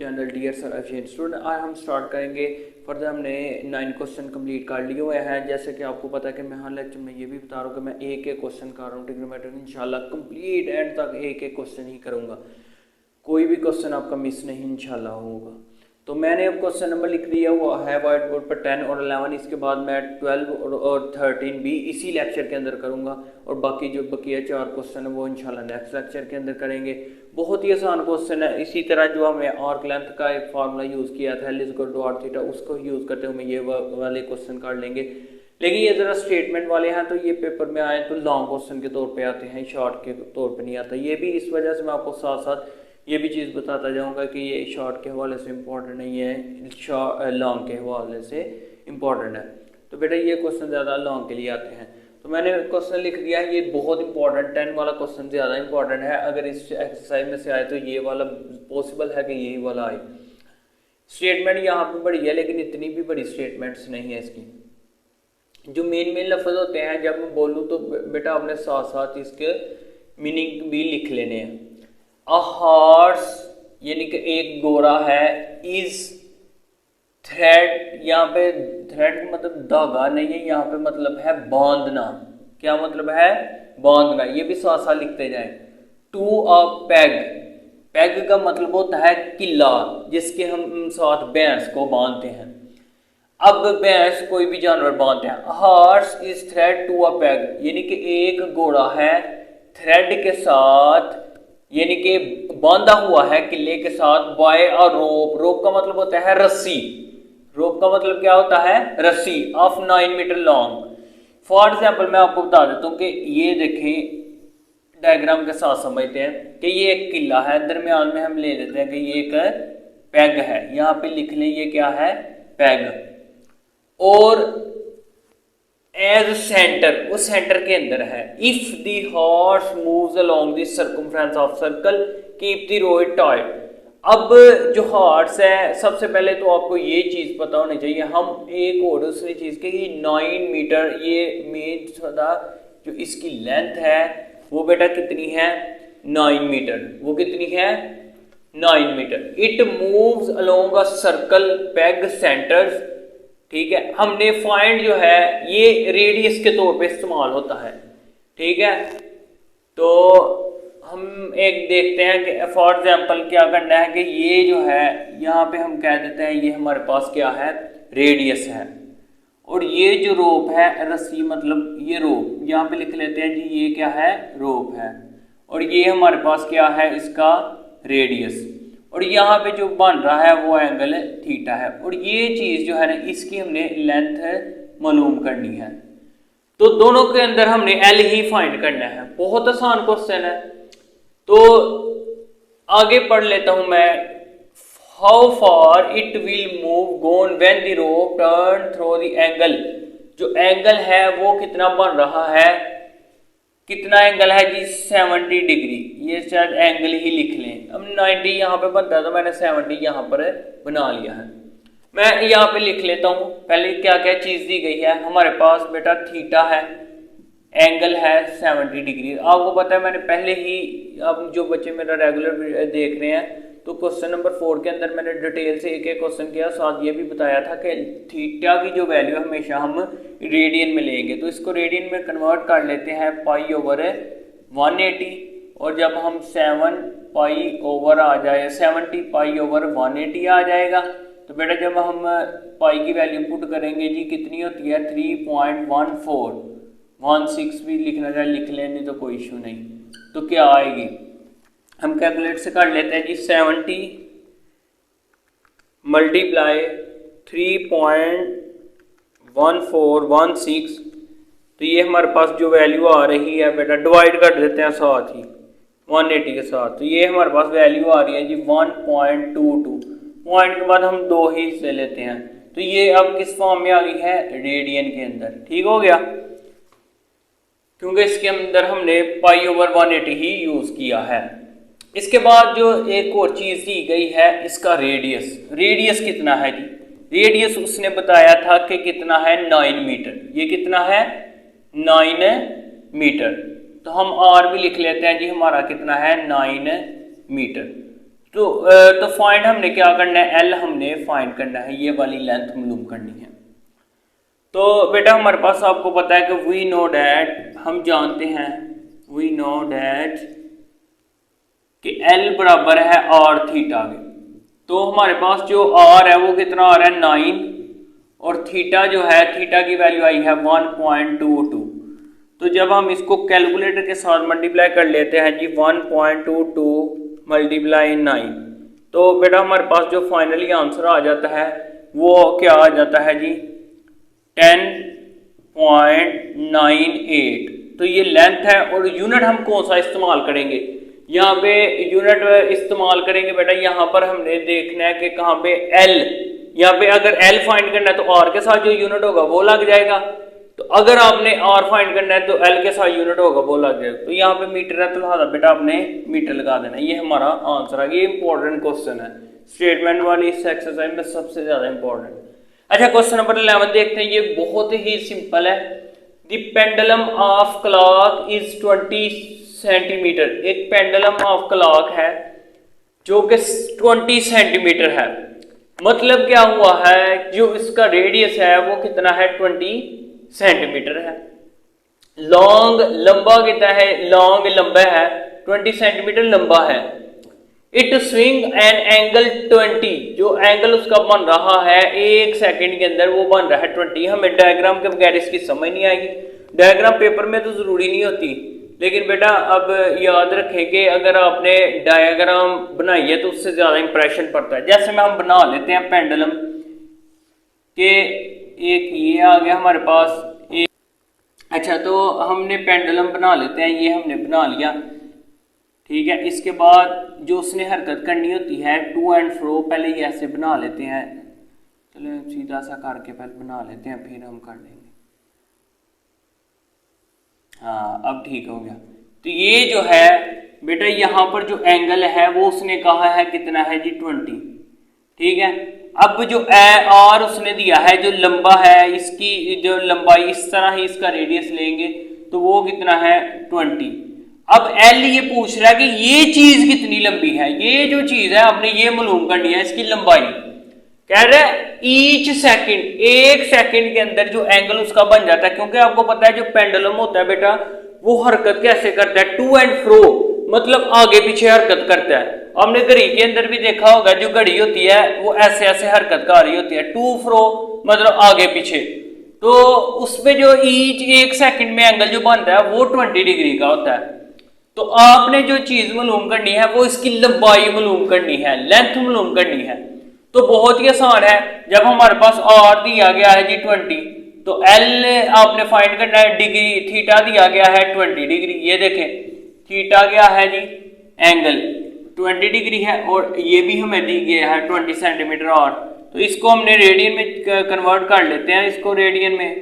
Channel dear sir efficient student. आज हम start करेंगे फर्दर। हमने 9 क्वेश्चन कंप्लीट कर लिए हुए हैं। जैसे कि आपको पता है कि मैं हर लेक्चर में ये भी बता रहा हूँ कि मैं एक एक क्वेश्चन कर रहा हूँ ट्रिग्नोमेट्री इंशाल्लाह कंप्लीट एंड तक एक एक क्वेश्चन ही करूँगा, कोई भी क्वेश्चन आपका मिस नहीं इंशाल्लाह होगा। तो मैंने अब क्वेश्चन नंबर लिख दिया हुआ है व्हाइट बोर्ड पर 10 और 11। इसके बाद मैं 12 और 13 भी इसी लेक्चर के अंदर करूंगा और बाकी जो बकिया 4 क्वेश्चन है वो इंशाल्लाह नेक्स्ट लेक्चर के अंदर करेंगे। बहुत ही आसान क्वेश्चन है। इसी तरह जो हमने आर्क लेंथ का एक फार्मूला यूज़ किया था L = r थीटा, उसको यूज़ करते हुए ये वाले क्वेश्चन कर लेंगे। लेकिन ये ज़रा स्टेटमेंट वाले हैं तो ये पेपर में आए तो लॉन्ग क्वेश्चन के तौर पे आते हैं, शॉर्ट के तौर पे नहीं आता। ये भी इस वजह से मैं आपको साथ साथ ये भी चीज़ बताता जाऊंगा कि ये शॉर्ट के हवाले से इम्पोर्टेंट नहीं है, लॉन्ग के हवाले से इम्पोर्टेंट है। तो बेटा ये क्वेश्चन ज़्यादा लॉन्ग के लिए आते हैं। तो मैंने क्वेश्चन लिख दिया है, ये बहुत इंपॉर्टेंट 10 वाला क्वेश्चन ज़्यादा इंपॉर्टेंट है। अगर इस एक्सरसाइज में से आए तो ये वाला पॉसिबल है कि यही वाला आए। स्टेटमेंट यहाँ पे बड़ी है लेकिन इतनी भी बड़ी स्टेटमेंट्स नहीं है इसकी। जो मेन लफ्ज होते हैं जब मैं बोलूँ तो बेटा आपने साथ साथ इसके मीनिंग भी लिख लेने हैं। अ हॉर्स यानी कि एक घोड़ा है, इज थ्रेड, यहाँ पे थ्रेड मतलब धागा नहीं है, यहाँ पे मतलब है बांधना। क्या मतलब है? बांधना। ये भी साथ साथ लिखते जाए। टू अ पैग, पैग का मतलब होता है किला जिसके हम साथ भैंस को बांधते हैं। अब भैंस कोई भी जानवर बांधते हैं। Horse is thread to a peg यानी कि एक घोड़ा है थ्रेड के साथ, यानी कि बांधा हुआ है किले के साथ बाय अ रोप। रोप का मतलब होता है रस्सी। रोप का मतलब क्या होता है? रस्सी of 9 metre long. For example मैं आपको बता देता हूँ कि ये देखें, डायग्राम के साथ समझते हैं कि ये एक किला है, दरमियान में हम ले लेते हैं कि ये एक पैग है। यहाँ पे लिख लें ये क्या है? पैग। और एज सेंटर, वो सेंटर के अंदर है। If the horse moves along the circumference of circle keep the road tight. अब जो हॉर्स है, सबसे पहले तो आपको ये चीज पता होनी चाहिए। हम एक और दूसरी चीज के 9 मीटर ये मेन सदा जो इसकी लेंथ है वो बेटा कितनी है? 9 मीटर। वो कितनी है? 9 metre. It moves along a circle peg centres. ठीक है, हमने फाइंड जो है ये रेडियस के तौर पे इस्तेमाल होता है। ठीक है, तो हम एक देखते हैं कि फॉर एग्जांपल क्या करना है कि ये जो है यहाँ पे हम कह देते हैं ये हमारे पास क्या है? रेडियस है। और ये जो रोप है, रस्सी मतलब ये रोप, यहाँ पे लिख लेते हैं जी ये क्या है? रोप है। और ये हमारे पास क्या है? इसका रेडियस। और यहाँ पे जो बन रहा है वो एंगल थीटा है। और ये चीज जो है ना इसकी हमने लेंथ मालूम करनी है। तो दोनों के अंदर हमने एल ही फाइंड करना है। बहुत आसान क्वेश्चन है। तो आगे पढ़ लेता हूं मैं। How far it will move gone when the rope turn through the angle. जो एंगल है वो कितना बन रहा है? कितना एंगल है जी? 70 डिग्री। ये शायद एंगल ही लिख लें। अब 90 यहाँ पे बनता है तो मैंने 70 यहाँ पर बना लिया है। मैं यहाँ पे लिख लेता हूँ। पहले क्या क्या चीज दी गई है हमारे पास? बेटा थीटा है, एंगल है 70 डिग्री। आपको पता है मैंने पहले ही, अब जो बच्चे मेरा रेगुलर देख रहे हैं तो क्वेश्चन नंबर 4 के अंदर मैंने डिटेल से एक एक क्वेश्चन किया, साथ ये भी बताया था कि थीटा की जो वैल्यू हमेशा हम रेडियन में लेंगे। तो इसको रेडियन में कन्वर्ट कर लेते हैं π/180। और जब हम 7 पाई ओवर आ जाए 70 π/180 आ जाएगा तो बेटा जब हम पाई की वैल्यू पुट करेंगे जी कितनी होती है? 3.1416 भी लिखना चाहे लिख लें, नहीं तो कोई इशू नहीं। तो क्या आएगी? हम कैलकुलेट से कर लेते हैं जी। 70 मल्टीप्लाई 3.1416, तो ये हमारे पास जो वैल्यू आ रही है बेटा डिवाइड कर देते हैं साथ ही 180 के साथ। तो ये हमारे पास वैल्यू आ रही है जी 1.22। पॉइंट के बाद हम 2 ही ले लेते हैं। तो ये अब किस फॉर्म में आ गई है? रेडियन के अंदर। ठीक हो गया, क्योंकि इसके अंदर हमने π/180 ही यूज किया है। इसके बाद जो एक और चीज दी गई है इसका रेडियस। रेडियस कितना है जी? रेडियस उसने बताया था कि कितना है? 9 मीटर। ये कितना है? 9 मीटर। तो हम आर भी लिख लेते हैं जी, हमारा कितना है? 9 मीटर। तो फाइंड हमने क्या करना है, एल हमने फाइंड करना है, ये वाली लेंथ मालूम करनी है। तो बेटा हमारे पास आपको पता है कि वी नो डैट, हम जानते हैं वी नो डैट कि एल बराबर है आर थीटा के। तो हमारे पास जो आर है वो कितना आ रहा है 9, और थीटा जो है, थीटा की वैल्यू आई है 1.22। तो जब हम इसको कैलकुलेटर के साथ मल्टीप्लाई कर लेते हैं जी 1.22 मल्टीप्लाई 9, तो बेटा हमारे पास जो फाइनली आंसर आ जाता है वो क्या आ जाता है जी 10.98। तो ये लेंथ है। और यूनिट हम कौन सा इस्तेमाल करेंगे, यहाँ पे यूनिट इस्तेमाल करेंगे बेटा, यहाँ पर हमने देखना है कि कहाँ पे एल, यहाँ पे अगर एल फाइंड करना है तो आर के साथ जो यूनिट होगा वो लग जाएगा। तो अगर आपने आर फाइंड करना है तो एल के साथ यूनिट होगा वो लग जाएगा। तो यहाँ पे मीटर है तो लिहाजा बेटा आपने मीटर लगा देना। ये हमारा आंसर है। ये इंपॉर्टेंट क्वेश्चन है, स्टेटमेंट वाली इस एक्सरसाइज में सबसे ज्यादा इंपॉर्टेंट। अच्छा, क्वेश्चन नंबर 11 देखते हैं। ये बहुत ही सिंपल है। The pendulum of clock is 20 centimetre. एक पेंडुलम ऑफ क्लॉक है जो कि 20 सेंटीमीटर है। मतलब क्या हुआ है, जो इसका रेडियस है वो कितना है 20 सेंटीमीटर है। लॉन्ग लंबा कितना है, लॉन्ग लंबा है 20 सेंटीमीटर लंबा है। इट स्विंग एन एंगल 20, जो एंगल उसका बन रहा है 1 सेकंड के अंदर वो बन रहा है 20। हमें डायग्राम के बगैर इसकी समझ नहीं आएगी। डायग्राम पेपर में तो जरूरी नहीं होती, लेकिन बेटा अब याद रखें कि अगर आपने डायग्राम बनाई है तो उससे ज्यादा इंप्रेशन पड़ता है। जैसे में हम बना लेते हैं पेंडुलम के, एक ये आ गया हमारे पास एक। अच्छा, तो हमने पेंडुलम बना लेते हैं, ये हमने बना लिया, ठीक है। इसके बाद जो उसने हरकत करनी होती है टू एंड फ्रो, पहले ये ऐसे बना लेते हैं। चलो सीधा सा करके पहले बना लेते हैं, फिर हम कर लेंगे। हाँ, अब ठीक हो गया। तो ये जो है बेटा, यहाँ पर जो एंगल है वो उसने कहा है कितना है जी 20, ठीक है। अब जो आर उसने दिया है, जो लंबा है, इसकी जो लंबाई इस तरह ही इसका रेडियस लेंगे तो वो कितना है 20। अब एल ये पूछ रहा है कि ये चीज कितनी लंबी है। ये जो चीज है आपने ये मालूम करनी है, इसकी लंबाई। कह रहे हैं ईच सेकंड, 1 सेकंड के अंदर जो एंगल उसका बन जाता है। क्योंकि आपको पता है जो पेंडुलम होता है बेटा वो हरकत कैसे करता है, टू एंड फ्रो, मतलब आगे पीछे हरकत करता है। हमने घड़ी के अंदर भी देखा होगा, जो घड़ी होती है वो ऐसे ऐसे हरकत कर रही होती है, टू फ्रो मतलब आगे पीछे। तो उसमें जो ईच 1 सेकंड में एंगल जो बनता है वो 20 डिग्री का होता है। तो आपने जो चीज मालूम करनी है वो इसकी लंबाई मालूम करनी है, लेंथ मालूम करनी है। तो बहुत ही आसान है। जब हमारे पास आर दिया गया है जी 20, तो एल आपने फाइंड करना है डिग्री, थीटा दिया गया है 20 डिग्री। ये देखें थीटा क्या है जी, एंगल 20 डिग्री है, और ये भी हमें दी गया है 20 सेंटीमीटर। और तो इसको हमने रेडियन में कन्वर्ट कर लेते हैं, इसको रेडियन में,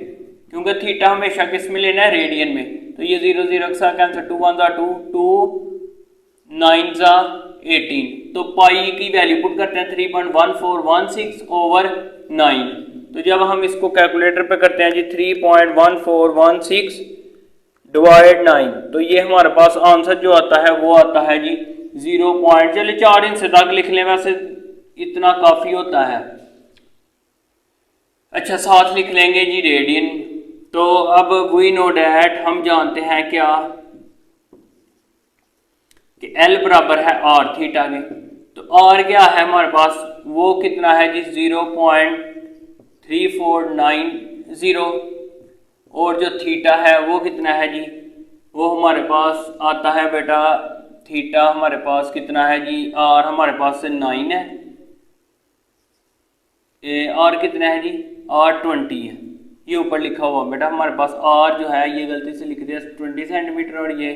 क्योंकि थीटा हमेशा किस में लेना है, रेडियन में। तो ये 0 0 के साथ कैंसिल, 2 1 2 2 9 18। तो पाई की वैल्यू पुट करते हैं 3.1416 ओवर 9। तो जब हम इसको कैलकुलेटर पे करते हैं जी 3.1416 डिवाइड 9, तो ये हमारे पास आंसर जो आता है वो आता है जी 0. चलिए 4 इंच तक लिख लें, वैसे इतना काफी होता है। अच्छा, साथ लिख लेंगे जी रेडियन। तो अब वी नो डैट, हम जानते हैं क्या कि L बराबर है आर थीटा के। तो आर क्या है हमारे पास, वो कितना है जी 0.3490, और जो थीटा है वो कितना है जी, वो हमारे पास आता है बेटा, थीटा हमारे पास कितना है जी, आर हमारे पास 9 है, आर कितना है जी, आर 20 है। ये ऊपर लिखा हुआ बेटा हमारे पास आर जो है ये गलती से लिख दिया 20 सेंटीमीटर, और ये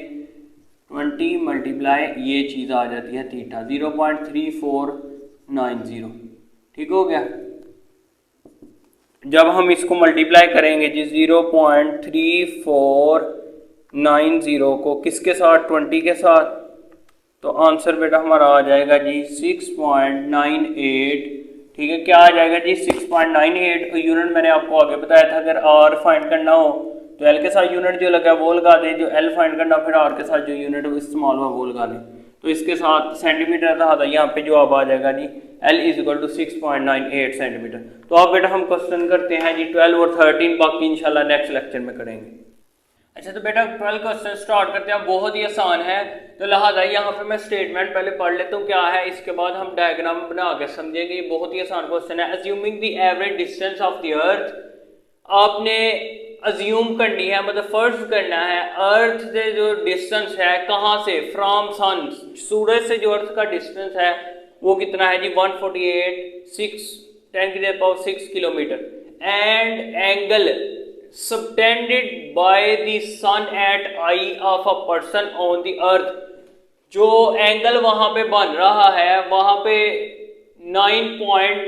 20 मल्टीप्लाई ये चीज आ जाती है थीटा 0.3490। ठीक हो गया। जब हम इसको मल्टीप्लाई करेंगे जी 0.3490 को किसके साथ, 20 के साथ, तो आंसर बेटा हमारा आ जाएगा जी 6.98। ठीक है, क्या आ जाएगा जी 6.98। यूनिट मैंने आपको आगे बताया था, अगर आर फाइंड करना हो तो एल के साथ यूनिट जो लगा वो लगा दें, जो एल फाइंड करना फिर आर के साथ जो यूनिट इस्तेमाल हुआ वो लगा दें। तो इसके साथ सेंटीमीटर रहा था, यहाँ पे जवाब आ जाएगा जी L = 6.98 सेंटीमीटर। तो अब बेटा हम क्वेश्चन करते हैं जी 12 और 13, बाकी इंशाल्लाह नेक्स्ट लेक्चर में करेंगे। अच्छा तो बेटा 12 क्वेश्चन स्टार्ट करते हैं, बहुत ही आसान है। तो लिहाजा यहाँ पे मैं स्टेटमेंट पहले पढ़ लेता हूँ क्या है, इसके बाद हम डायग्राम बना के समझेंगे। ये बहुत ही आसान क्वेश्चन है। Assuming the average distance of the earth, आपने अज्यूम करनी है, मतलब फर्ज करना है अर्थ से जो डिस्टेंस है, कहाँ से, फ्रॉम सन, सूरज से जो अर्थ का डिस्टेंस है वो कितना है जी 148.6 kilometre, and angle subtended by the sun at eye of a person on the earth, जो एंगल वहां पे बन रहा है वहां पे 9.3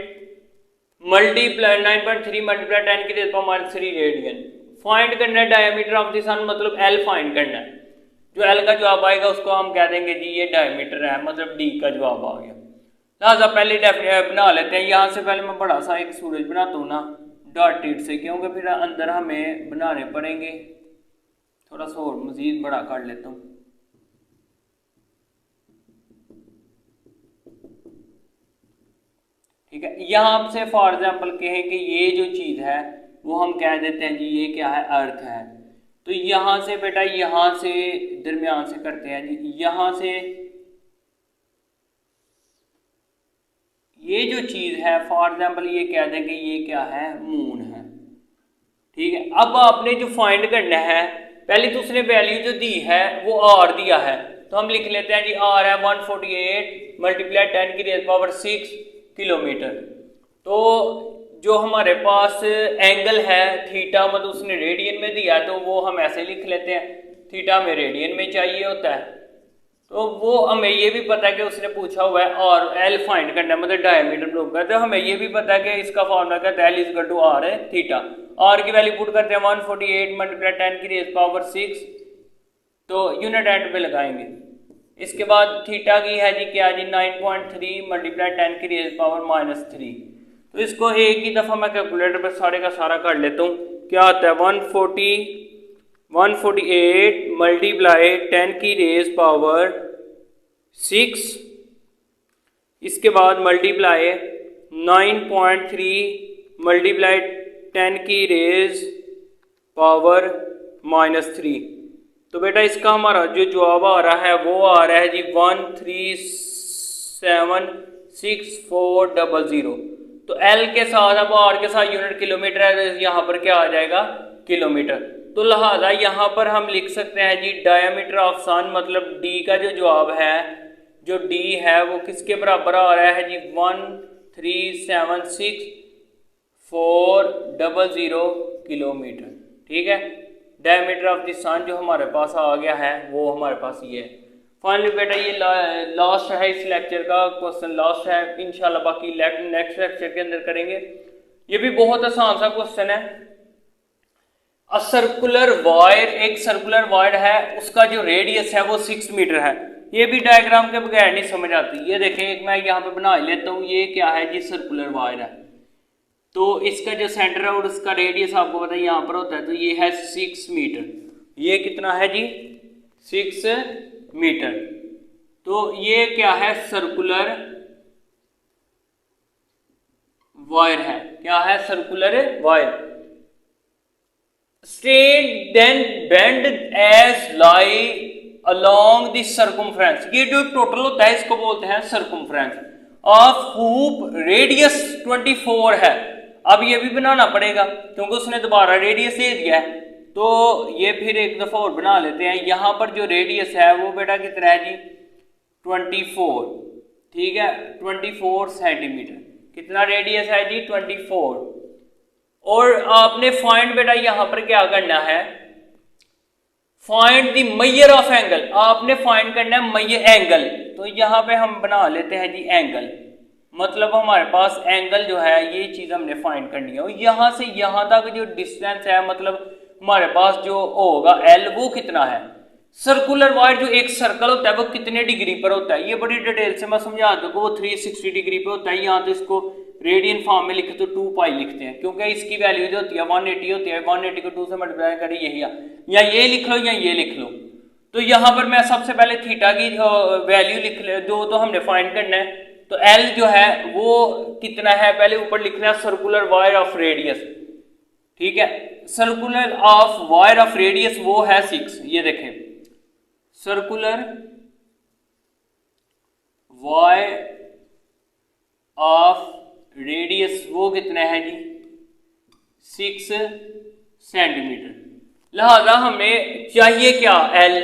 मल्टीप्लाई 10⁻³ रेडियन फाइंड करना है। डायमीटर ऑफ द सन मतलब L फाइंड करना है। जो L का जवाब आएगा उसको हम कह देंगे जी ये डायमीटर है, मतलब D का जवाब आ गया। लिहाजा पहले बना लेते हैं। यहाँ से पहले मैं बड़ा सा एक सूरज बनाता हूँ ना डॉटेड से, क्योंकि फिर अंदर हमें बनाने पड़ेंगे। थोड़ा सा और मजीद बड़ा कर लेता हूँ। ठीक है, यहाँ से फॉर एग्जाम्पल कहें कि ये जो चीज है वो हम कह देते हैं जी ये क्या है, अर्थ है। तो यहाँ से बेटा यहाँ से दरमियान से करते हैं जी, यहाँ से ये जो चीज है फॉर एग्जाम्पल ये कह दें कि ये क्या है, मून है। ठीक है, अब आपने जो फाइंड करना है, पहले तो उसने वैल्यू जो दी है वो आर दिया है, तो हम लिख लेते हैं जी आर है 148 × 10⁻⁶ किलोमीटर। तो जो हमारे पास एंगल है थीटा, मतलब उसने रेडियन में दिया है, तो वो हम ऐसे लिख लेते हैं, थीटा में रेडियन में चाहिए होता है। तो वो हमें ये भी पता है कि उसने पूछा हुआ है और एल फाइंड करना है, मतलब डायमीटर प्रूव करते हैं। हमें ये भी पता है कि इसका फॉर्मूला क्या है, L = R है थीटा। आर की वैल्यू पुट करते हैं 148 × 10⁻⁶, तो यूनिट एंड पे लगाएंगे। इसके बाद थीटा की है जी क्या जी 9.3 × 10⁻³ तो इसको एक ही दफा मैं कैलकुलेटर पर सारे का सारा कर लेता हूँ। क्या आता है 148 × 10⁻⁶, इसके बाद मल्टीप्लाई 9.3 × 10⁻³ तो बेटा इसका हमारा जो जवाब आ रहा है वो आ रहा है जी 1376400। तो L के साथ अब R के साथ यूनिट किलोमीटर है, तो यहाँ पर क्या आ जाएगा, किलोमीटर। तो लिहाजा यहाँ पर हम लिख सकते हैं जी डायमीटर ऑफ सन, मतलब D का जो जवाब है, जो D है वो किसके बराबर आ रहा है जी 1376400 किलोमीटर। ठीक है, डायमीटर ऑफ द सन जो हमारे पास आ गया है वो हमारे पास ये है। फाइनली बेटा ये लास्ट है इस लेक्चर का क्वेश्चन, लास्ट है। इंशाल्लाह बाकी नेक्स्ट लेक्चर के अंदर करेंगे। ये भी बहुत आसान सा क्वेश्चन है। अ सर्कुलर वायर, एक सर्कुलर वायर है, उसका जो रेडियस है वो 6 मीटर है। ये भी डायग्राम के बगैर नहीं समझ आती। ये देखें, एक मैं यहाँ पे बना लेता हूँ। ये क्या है जी, सर्कुलर वायर है। तो इसका जो सेंटर है और उसका रेडियस आपको पता है यहाँ पर होता है, तो ये है 6 मीटर। ये कितना है जी, 6 मीटर। तो ये क्या है, सर्कुलर वायर है। क्या है, circular wire. Straight then bend as lie along the circumference, ये जो टोटल होता है इसको बोलते हैं सर्कमफ्रेंस ऑफ हुप रेडियस 24 है। अब ये भी बनाना पड़ेगा क्योंकि उसने दोबारा रेडियस दे दिया है, तो ये फिर एक दफा और बना लेते हैं। यहां पर जो रेडियस है वो बेटा कितना है जी 24। ठीक है, 24 सेंटीमीटर। कितना रेडियस है जी 24। और आपने फाइंड बेटा यहां पर क्या करना है, find the measure of angle. आपने फाइंड करना है मेजर एंगल। तो यहां पे हम बना लेते हैं जी एंगल, मतलब हमारे पास एंगल जो है ये चीज हमने फाइंड करनी है। और यहां से यहां तक जो डिस्टेंस है, मतलब हमारे पास जो होगा L वो कितना है। सर्कुलर वायर जो एक सर्कल होता है वो कितने डिग्री पर होता है, ये बड़ी डिटेल से मैं समझा दूंगा। वो 360 डिग्री पे होता है। यहाँ तो इसको रेडियन फॉर्म में लिखे तो 2 पाई लिखते हैं, क्योंकि इसकी वैल्यू जो होती है 180 होती है। 180 को 2 से मल्टीप्लाई करें, यही या ये लिख लो या ये लिख लो। तो यहां पर मैं सबसे पहले थीटा की वैल्यू लिख ले, जो तो हमने फाइंड करना है। तो एल जो है वो कितना है, पहले ऊपर लिखना है सर्कुलर वायर ऑफ रेडियस, ठीक है। Circular of wire of radius वो है 6, ये देखें सर्कुलर वायर ऑफ रेडियस वो कितना है जी 6 सेंटीमीटर। लिहाजा हमें चाहिए क्या एल,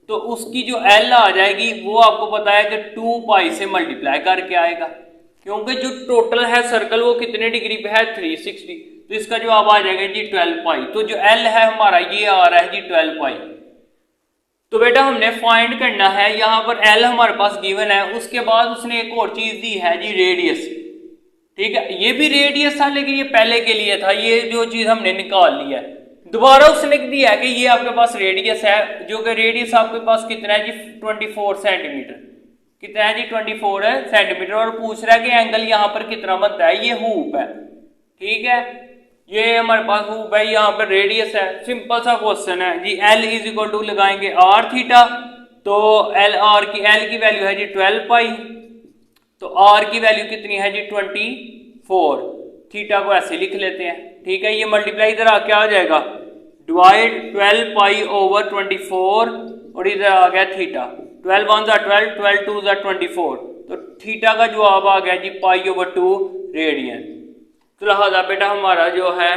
तो उसकी जो एल आ जाएगी वो आपको पता है कि 2 पाई से मल्टीप्लाई करके आएगा, क्योंकि जो टोटल है सर्कल वो कितने डिग्री पे है 360, तो इसका जवाब आ जाएगा जी 12 पाई। तो जो एल है हमारा ये आ रहा है जी 12 पाई। तो बेटा हमने फाइंड करना है, यहाँ पर एल हमारे पास गिवन है, उसके बाद उसने एक और चीज दी है जी रेडियस, ठीक है। ये भी रेडियस था लेकिन ये पहले के लिए था, ये जो चीज हमने निकाल ली है। दोबारा उसने दिया है कि ये आपके पास रेडियस है, जो कि रेडियस आपके पास कितना है जी 24 सेंटीमीटर, कितना है जी 24 सेंटीमीटर, और पूछ रहा है कि एंगल यहाँ पर कितना बनता है, ये हूप है, ठीक है। ये हमारे पास हूप है, यहाँ पर रेडियस है, सिंपल सा क्वेश्चन है जी। एल इज इक्वल टू लगाएंगे आर थीटा, तो एल की वैल्यू है जी 12 पाई, तो आर की वैल्यू कितनी है जी 24, थीटा को ऐसे लिख लेते हैं, ठीक है। ये मल्टीप्लाई इधर आके आ जाएगा, डिवाइड 12 पाई ओवर 24, और इधर आ गया थीटा, 12 1 जा 12, 12 2 जा 24, तो थीटा का जवाब आ गया जी पाई ओवर 2 रेडियन। तो लिहाजा बेटा हमारा जो है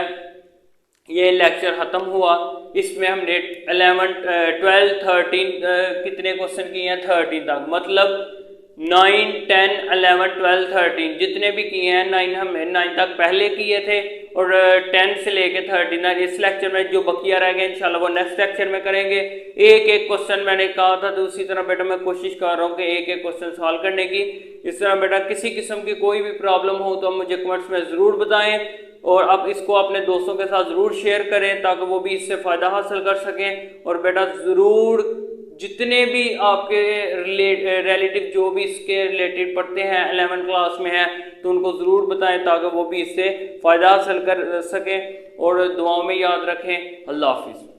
ये लेक्चर खत्म हुआ। इसमें हमने 11 12 13 कितने क्वेश्चन किए हैं 13 तक, मतलब 9 10 11 12 13 जितने भी किए हैं, 9 हमने 9 तक पहले किए थे, और 10 से लेके 13 इस लेक्चर में जो बकिया रह गए इंशाल्लाह वो नेक्स्ट लेक्चर में करेंगे। एक एक क्वेश्चन मैंने कहा था, तो उसी तरह बेटा मैं कोशिश कर रहा हूँ कि एक एक क्वेश्चन सॉल्व करने की। इस तरह बेटा किसी किस्म की कोई भी प्रॉब्लम हो तो मुझे कमेंट्स में ज़रूर बताएं, और आप इसको अपने दोस्तों के साथ ज़रूर शेयर करें ताकि वो भी इससे फ़ायदा हासिल कर सकें। और बेटा ज़रूर जितने भी आपके रिलेटिव जो भी इसके रिलेटेड पढ़ते हैं 11 क्लास में हैं, तो उनको ज़रूर बताएं ताकि वो भी इससे फ़ायदा हासिल कर सकें, और दुआओं में याद रखें। अल्लाह हाफिज़।